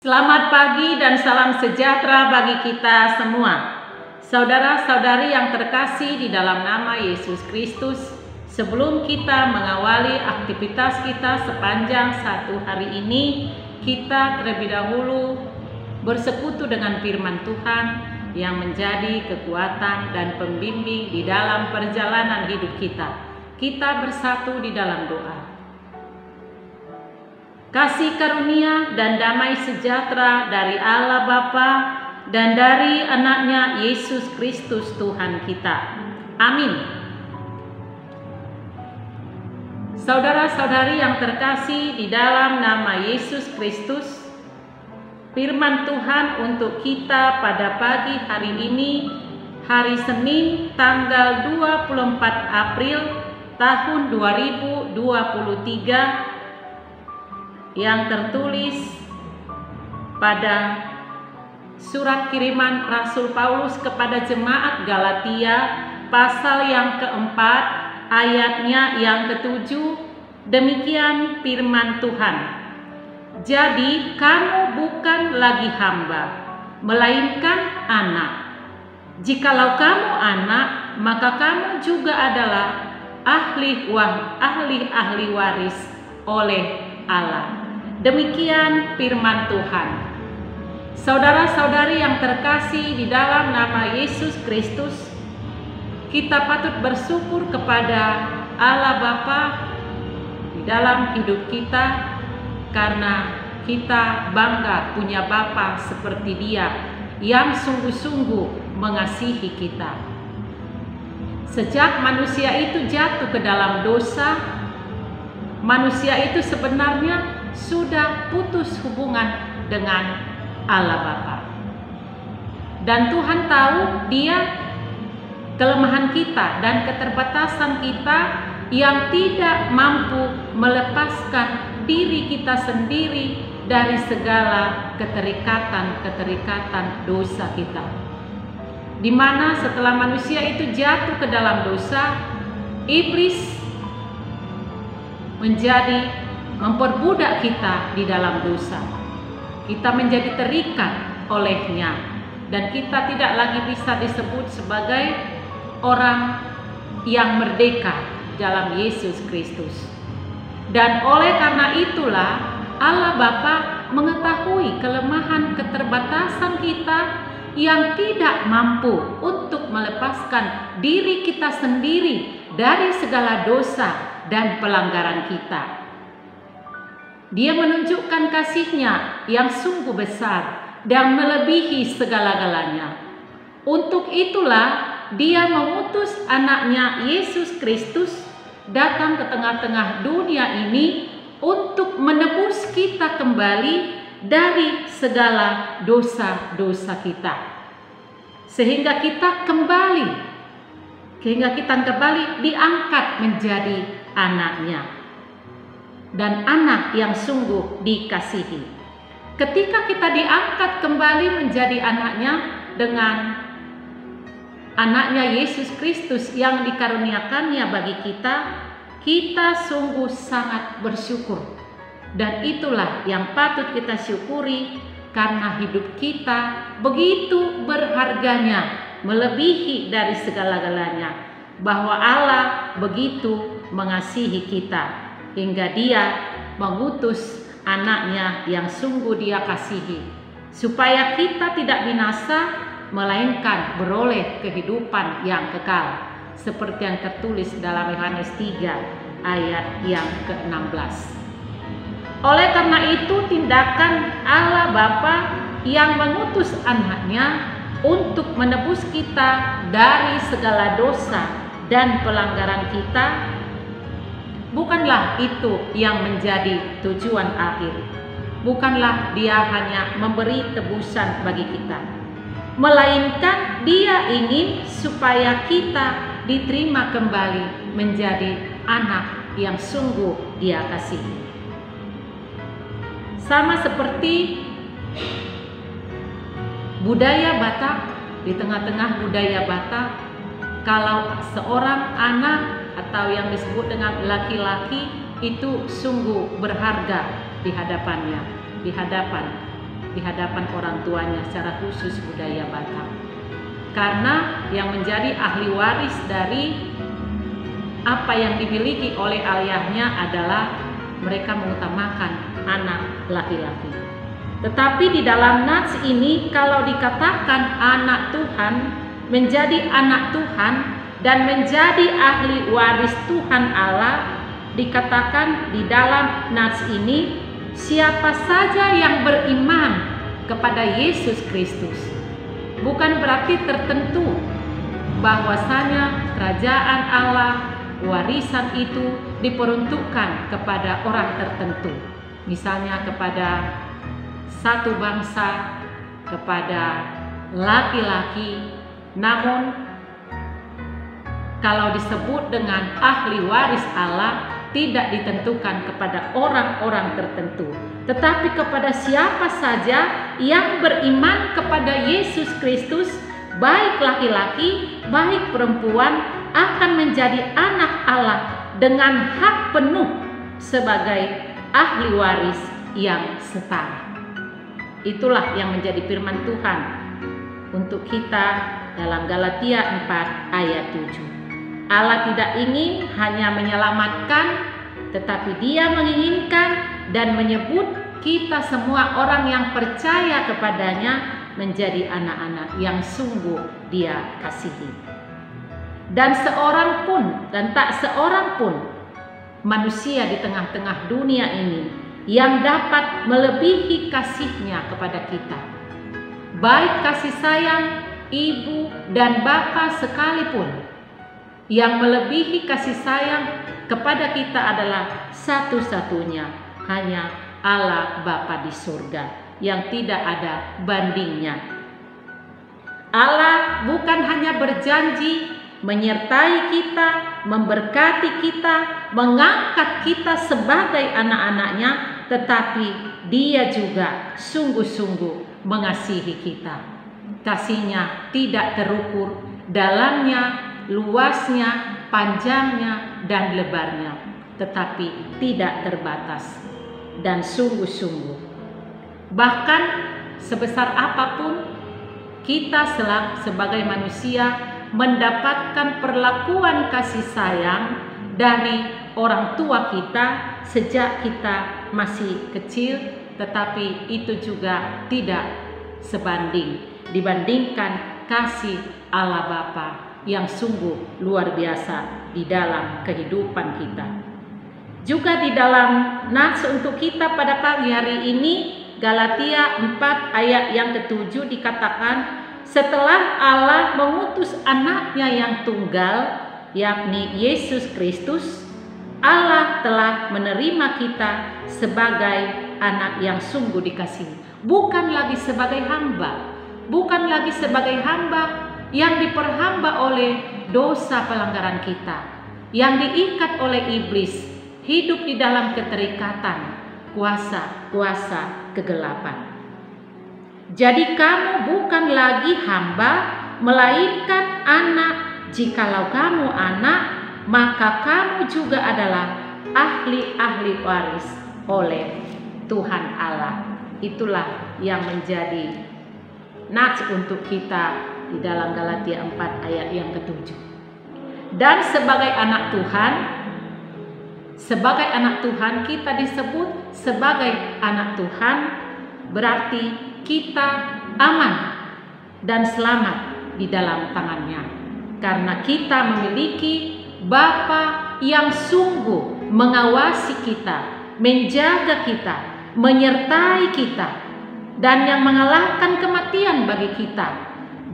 Selamat pagi dan salam sejahtera bagi kita semua. Saudara-saudari yang terkasih di dalam nama Yesus Kristus, sebelum kita mengawali aktivitas kita sepanjang satu hari ini, kita terlebih dahulu bersekutu dengan firman Tuhan yang menjadi kekuatan dan pembimbing di dalam perjalanan hidup kita. Kita bersatu di dalam doa. Kasih karunia dan damai sejahtera dari Allah Bapa dan dari anaknya Yesus Kristus Tuhan kita. Amin. Saudara-saudari yang terkasih di dalam nama Yesus Kristus, firman Tuhan untuk kita pada pagi hari ini, hari Senin tanggal 24 April tahun 2023, yang tertulis pada surat kiriman Rasul Paulus kepada jemaat Galatia pasal yang keempat ayatnya yang ketujuh. Demikian firman Tuhan. Jadi kamu bukan lagi hamba, melainkan anak. Jikalau kamu anak, maka kamu juga adalah ahli waris oleh Allah. Demikian firman Tuhan. Saudara-saudari yang terkasih di dalam nama Yesus Kristus, kita patut bersyukur kepada Allah Bapa di dalam hidup kita karena kita bangga punya Bapa seperti Dia yang sungguh-sungguh mengasihi kita. Sejak manusia itu jatuh ke dalam dosa, manusia itu sebenarnya sudah putus hubungan dengan Allah Bapa. Dan Tuhan tahu Dia kelemahan kita dan keterbatasan kita yang tidak mampu melepaskan diri kita sendiri dari segala keterikatan dosa kita. Di mana setelah manusia itu jatuh ke dalam dosa, iblis memperbudak kita di dalam dosa. Kita menjadi terikat olehnya dan kita tidak lagi bisa disebut sebagai orang yang merdeka dalam Yesus Kristus. Dan oleh karena itulah Allah Bapa mengetahui kelemahan keterbatasan kita yang tidak mampu untuk melepaskan diri kita sendiri dari segala dosa dan pelanggaran kita. Dia menunjukkan kasih-Nya yang sungguh besar dan melebihi segala-galanya. Untuk itulah Dia mengutus anak-Nya Yesus Kristus datang ke tengah-tengah dunia ini untuk menebus kita kembali dari segala dosa-dosa kita. Sehingga kita kembali diangkat menjadi anak-Nya. Dan anak yang sungguh dikasihi. Ketika kita diangkat kembali menjadi anak-Nya dengan anak-Nya Yesus Kristus yang dikaruniakannya bagi kita, kita sungguh sangat bersyukur. Dan itulah yang patut kita syukuri karena hidup kita begitu berharganya, melebihi dari segala-galanya, bahwa Allah begitu mengasihi kita hingga Dia mengutus anak-Nya yang sungguh Dia kasihi, supaya kita tidak binasa, melainkan beroleh kehidupan yang kekal, seperti yang tertulis dalam Yohanes 3 ayat yang ke-16. Oleh karena itu, tindakan Allah Bapa yang mengutus anak-Nya untuk menebus kita dari segala dosa dan pelanggaran kita, bukanlah itu yang menjadi tujuan akhir. Bukanlah Dia hanya memberi tebusan bagi kita, melainkan Dia ingin supaya kita diterima kembali menjadi anak yang sungguh Dia kasihi. Sama seperti budaya Batak, di tengah-tengah budaya Batak, kalau seorang anak atau yang disebut dengan laki-laki itu sungguh berharga di hadapan di hadapan orang tuanya, secara khusus budaya Batak. Karena yang menjadi ahli waris dari apa yang dimiliki oleh ayahnya adalah mereka mengutamakan anak laki-laki. Tetapi di dalam nats ini, kalau dikatakan anak Tuhan menjadi anak Tuhan dan menjadi ahli waris Tuhan Allah, dikatakan di dalam nats ini, siapa saja yang beriman kepada Yesus Kristus. Bukan berarti tertentu bahwasanya kerajaan Allah, warisan itu diperuntukkan kepada orang tertentu. Misalnya kepada satu bangsa, kepada laki-laki. Namun kalau disebut dengan ahli waris Allah, tidak ditentukan kepada orang-orang tertentu, tetapi kepada siapa saja yang beriman kepada Yesus Kristus, baik laki-laki, baik perempuan, akan menjadi anak Allah dengan hak penuh sebagai ahli waris yang setara. Itulah yang menjadi firman Tuhan untuk kita dalam Galatia 4 ayat 7. Allah tidak ingin hanya menyelamatkan, tetapi Dia menginginkan dan menyebut kita semua orang yang percaya kepadanya menjadi anak-anak yang sungguh Dia kasihi. Dan seorang pun dan tak seorang pun manusia di tengah-tengah dunia ini yang dapat melebihi kasihnya kepada kita. Baik kasih sayang ibu dan bapa sekalipun, yang melebihi kasih sayang kepada kita adalah satu-satunya, hanya Allah Bapa di surga yang tidak ada bandingnya. Allah bukan hanya berjanji menyertai kita, memberkati kita, mengangkat kita sebagai anak-anaknya, tetapi Dia juga sungguh-sungguh mengasihi kita. Kasihnya tidak terukur, dalamnya, luasnya, panjangnya, dan lebarnya, tetapi tidak terbatas dan sungguh-sungguh. Bahkan sebesar apapun kita sebagai manusia mendapatkan perlakuan kasih sayang dari orang tua kita sejak kita masih kecil, tetapi itu juga tidak sebanding dibandingkan kasih Allah Bapa yang sungguh luar biasa di dalam kehidupan kita. Juga di dalam nats untuk kita pada pagi hari ini, Galatia 4 ayat yang ke-7 dikatakan, setelah Allah mengutus anaknya yang tunggal, yakni Yesus Kristus, Allah telah menerima kita sebagai anak yang sungguh dikasihi. Bukan lagi sebagai hamba, bukan lagi sebagai hamba yang diperhamba oleh dosa pelanggaran kita, yang diikat oleh iblis, hidup di dalam keterikatan kuasa-kuasa kegelapan. Jadi kamu bukan lagi hamba, melainkan anak. Jikalau kamu anak, maka kamu juga adalah ahli-ahli waris oleh Tuhan Allah. Itulah yang menjadi nats untuk kita di dalam Galatia 4 ayat yang ke-7. Dan sebagai anak Tuhan kita disebut sebagai anak Tuhan, berarti kita aman dan selamat di dalam tangannya, karena kita memiliki Bapa yang sungguh mengawasi kita, menjaga kita, menyertai kita, dan yang mengalahkan kematian bagi kita,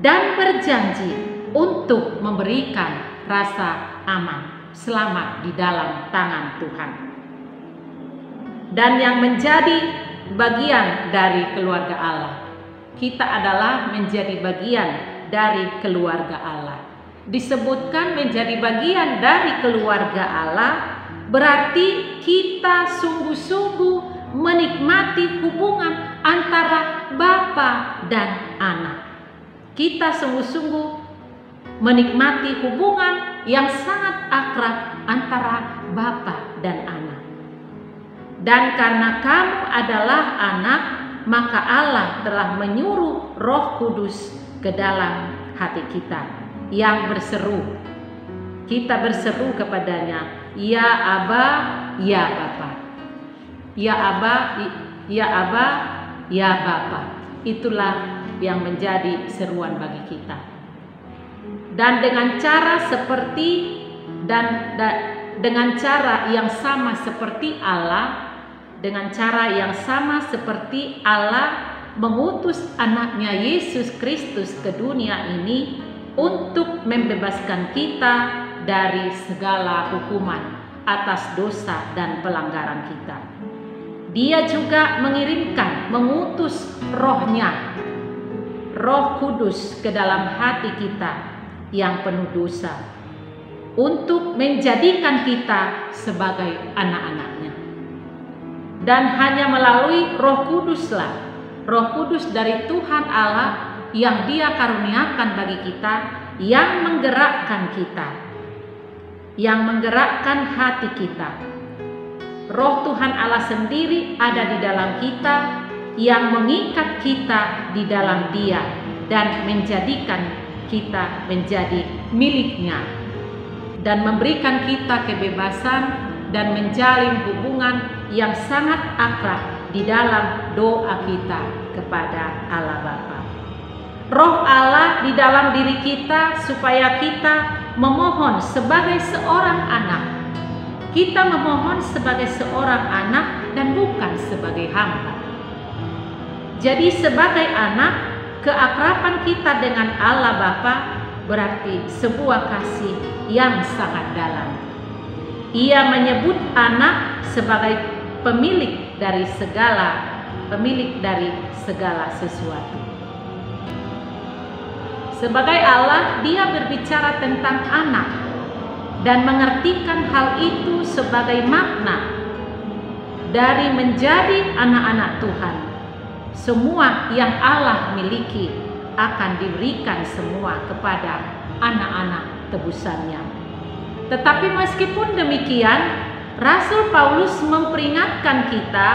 dan berjanji untuk memberikan rasa aman, selamat di dalam tangan Tuhan. Dan yang menjadi bagian dari keluarga Allah, kita adalah menjadi bagian dari keluarga Allah. Disebutkan menjadi bagian dari keluarga Allah, berarti kita sungguh-sungguh menikmati hubungan antara bapa dan anak. Kita sungguh-sungguh menikmati hubungan yang sangat akrab antara bapa dan anak. Dan karena kamu adalah anak, maka Allah telah menyuruh Roh Kudus ke dalam hati kita yang berseru. Kita berseru kepadanya, ya Aba, ya Bapa. Ya Aba, ya Aba, ya Bapa. Itulah yang menjadi seruan bagi kita. Dan dengan cara dengan cara yang sama seperti Allah, dengan cara yang sama seperti Allah mengutus anaknya Yesus Kristus ke dunia ini untuk membebaskan kita dari segala hukuman atas dosa dan pelanggaran kita. Dia juga mengutus Roh-Nya, Roh Kudus ke dalam hati kita yang penuh dosa, untuk menjadikan kita sebagai anak-anaknya. Dan hanya melalui Roh Kuduslah, Roh Kudus dari Tuhan Allah yang Dia karuniakan bagi kita, yang menggerakkan kita, yang menggerakkan hati kita. Roh Tuhan Allah sendiri ada di dalam kita, yang mengikat kita di dalam Dia dan menjadikan kita menjadi miliknya, dan memberikan kita kebebasan dan menjalin hubungan yang sangat akrab di dalam doa kita kepada Allah Bapa. Roh Allah di dalam diri kita supaya kita memohon sebagai seorang anak. Kita memohon sebagai seorang anak dan bukan sebagai hamba. Jadi sebagai anak, keakraban kita dengan Allah Bapa berarti sebuah kasih yang sangat dalam. Ia menyebut anak sebagai pemilik dari segala sesuatu. Sebagai Allah, Dia berbicara tentang anak dan mengertikan hal itu sebagai makna dari menjadi anak-anak Tuhan. Semua yang Allah miliki akan diberikan semua kepada anak-anak tebusannya. Tetapi meskipun demikian, Rasul Paulus memperingatkan kita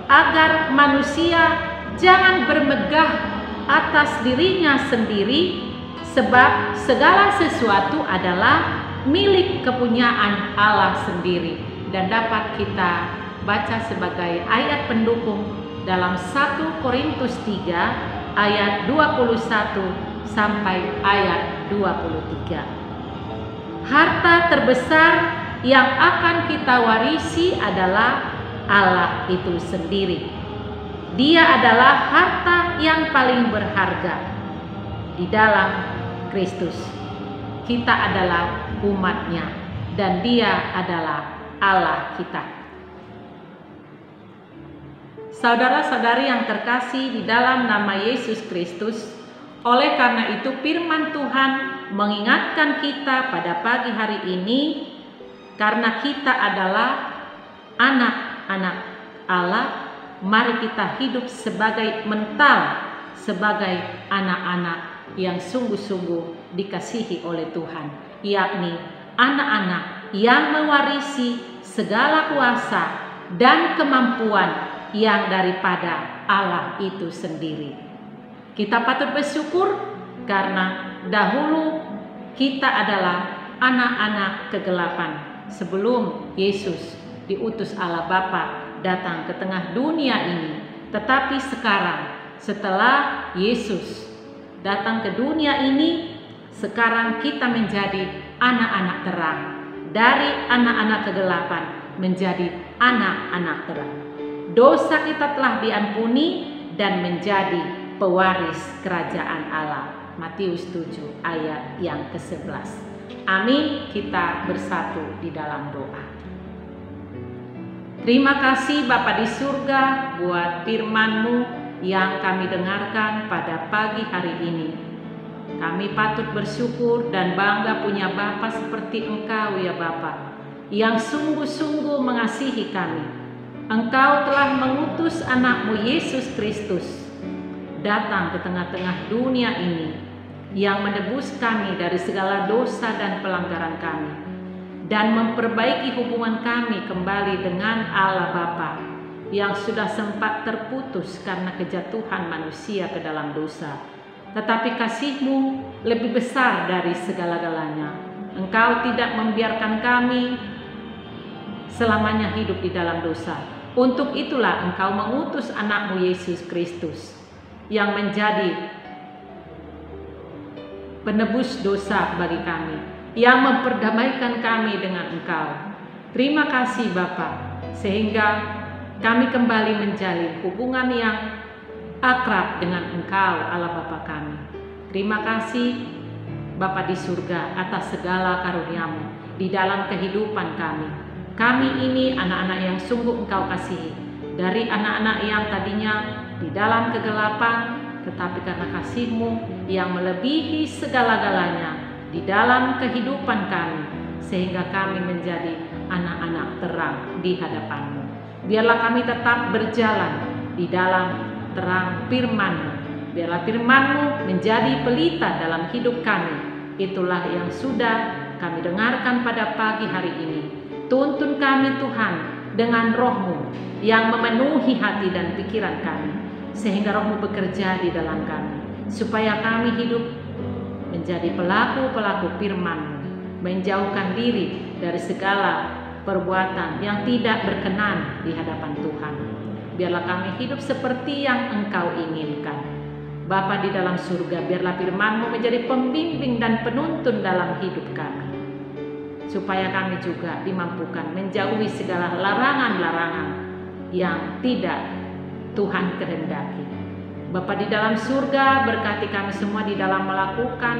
agar manusia jangan bermegah atas dirinya sendiri, sebab segala sesuatu adalah milik kepunyaan Allah sendiri, dan dapat kita baca sebagai ayat pendukung dalam 1 Korintus 3 ayat 21 sampai ayat 23. Harta terbesar yang akan kita warisi adalah Allah itu sendiri. Dia adalah harta yang paling berharga di dalam Kristus. Kita adalah umatnya dan Dia adalah Allah kita. Saudara-saudari yang terkasih di dalam nama Yesus Kristus, oleh karena itu firman Tuhan mengingatkan kita pada pagi hari ini, karena kita adalah anak-anak Allah, mari kita hidup sebagai sebagai anak-anak yang sungguh-sungguh dikasihi oleh Tuhan, yakni anak-anak yang mewarisi segala kuasa dan kemampuan yang daripada Allah itu sendiri. Kita patut bersyukur karena dahulu kita adalah anak-anak kegelapan sebelum Yesus diutus Allah Bapa datang ke tengah dunia ini. Tetapi sekarang setelah Yesus datang ke dunia ini, sekarang kita menjadi anak-anak terang. Dari anak-anak kegelapan menjadi anak-anak terang. Dosa kita telah diampuni dan menjadi pewaris kerajaan Allah. Matius 7 ayat yang ke-11. Amin. Kita bersatu di dalam doa. Terima kasih Bapa di surga buat firman-Mu yang kami dengarkan pada pagi hari ini. Kami patut bersyukur dan bangga punya Bapa seperti Engkau ya Bapa, yang sungguh-sungguh mengasihi kami. Engkau telah mengutus anak-Mu Yesus Kristus datang ke tengah-tengah dunia ini, yang menebus kami dari segala dosa dan pelanggaran kami, dan memperbaiki hubungan kami kembali dengan Allah Bapa yang sudah sempat terputus karena kejatuhan manusia ke dalam dosa. Tetapi kasih-Mu lebih besar dari segala-galanya. Engkau tidak membiarkan kami selamanya hidup di dalam dosa. Untuk itulah Engkau mengutus anak-Mu Yesus Kristus yang menjadi penebus dosa bagi kami, yang memperdamaikan kami dengan Engkau. Terima kasih Bapa, sehingga kami kembali menjalin hubungan yang akrab dengan Engkau Allah Bapa kami. Terima kasih Bapa di surga atas segala karunia-Mu di dalam kehidupan kami. Kami ini anak-anak yang sungguh Engkau kasihi, dari anak-anak yang tadinya di dalam kegelapan, tetapi karena kasih-Mu yang melebihi segala-galanya di dalam kehidupan kami, sehingga kami menjadi anak-anak terang di hadapan-Mu. Biarlah kami tetap berjalan di dalam terang firman-Mu. Biarlah firman-Mu menjadi pelita dalam hidup kami. Itulah yang sudah kami dengarkan pada pagi hari ini. Tuntun kami Tuhan dengan Roh-Mu yang memenuhi hati dan pikiran kami, sehingga Roh-Mu bekerja di dalam kami, supaya kami hidup menjadi pelaku-pelaku firman-Mu, menjauhkan diri dari segala perbuatan yang tidak berkenan di hadapan Tuhan. Biarlah kami hidup seperti yang Engkau inginkan. Bapa di dalam surga, biarlah firman-Mu menjadi pembimbing dan penuntun dalam hidup kami, supaya kami juga dimampukan menjauhi segala larangan-larangan yang tidak Tuhan kehendaki. Bapa di dalam surga, berkati kami semua di dalam melakukan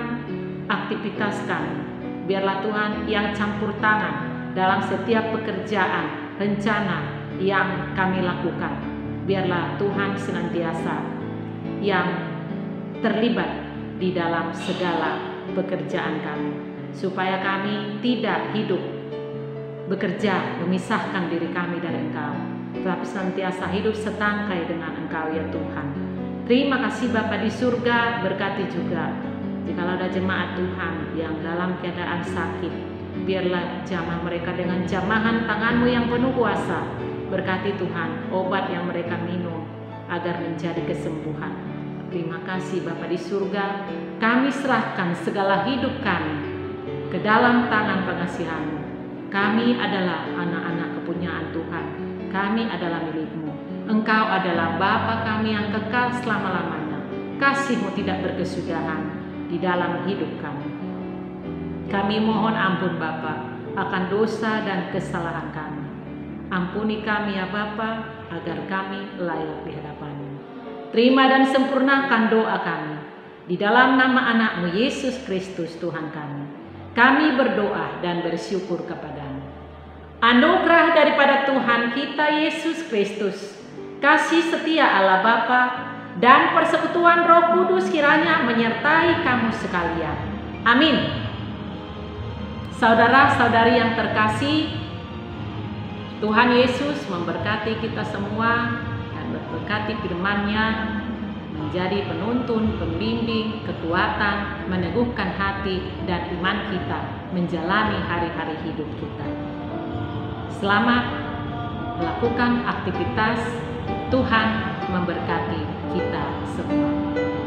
aktivitas kami. Biarlah Tuhan yang campur tangan dalam setiap pekerjaan, rencana yang kami lakukan. Biarlah Tuhan senantiasa yang terlibat di dalam segala pekerjaan kami, supaya kami tidak hidup bekerja memisahkan diri kami dari Engkau, tetapi senantiasa hidup setangkai dengan Engkau ya Tuhan. Terima kasih Bapa di surga, berkati juga jikalau ada jemaat Tuhan yang dalam keadaan sakit, biarlah jamah mereka dengan jamahan tangan-Mu yang penuh kuasa. Berkati Tuhan obat yang mereka minum agar menjadi kesembuhan. Terima kasih Bapa di surga, kami serahkan segala hidup kami ke dalam tangan pengasihan-Mu. Kami adalah anak-anak kepunyaan Tuhan, kami adalah milik-Mu. Engkau adalah Bapa kami yang kekal selama-lamanya. Kasih-Mu tidak berkesudahan di dalam hidup kami. Kami mohon ampun Bapa akan dosa dan kesalahan kami. Ampuni kami ya Bapa, agar kami layak di hadapan-Mu. Terima dan sempurnakan doa kami di dalam nama anak-Mu Yesus Kristus Tuhan kami. Kami berdoa dan bersyukur kepada-Mu. Anugerah daripada Tuhan kita Yesus Kristus, kasih setia Allah Bapa, dan persekutuan Roh Kudus kiranya menyertai kamu sekalian. Amin. Saudara-saudari yang terkasih, Tuhan Yesus memberkati kita semua dan memberkati firman-Nya menjadi penuntun, pembimbing, kekuatan, meneguhkan hati dan iman kita menjalani hari-hari hidup kita. Selamat melakukan aktivitas. Tuhan memberkati kita semua.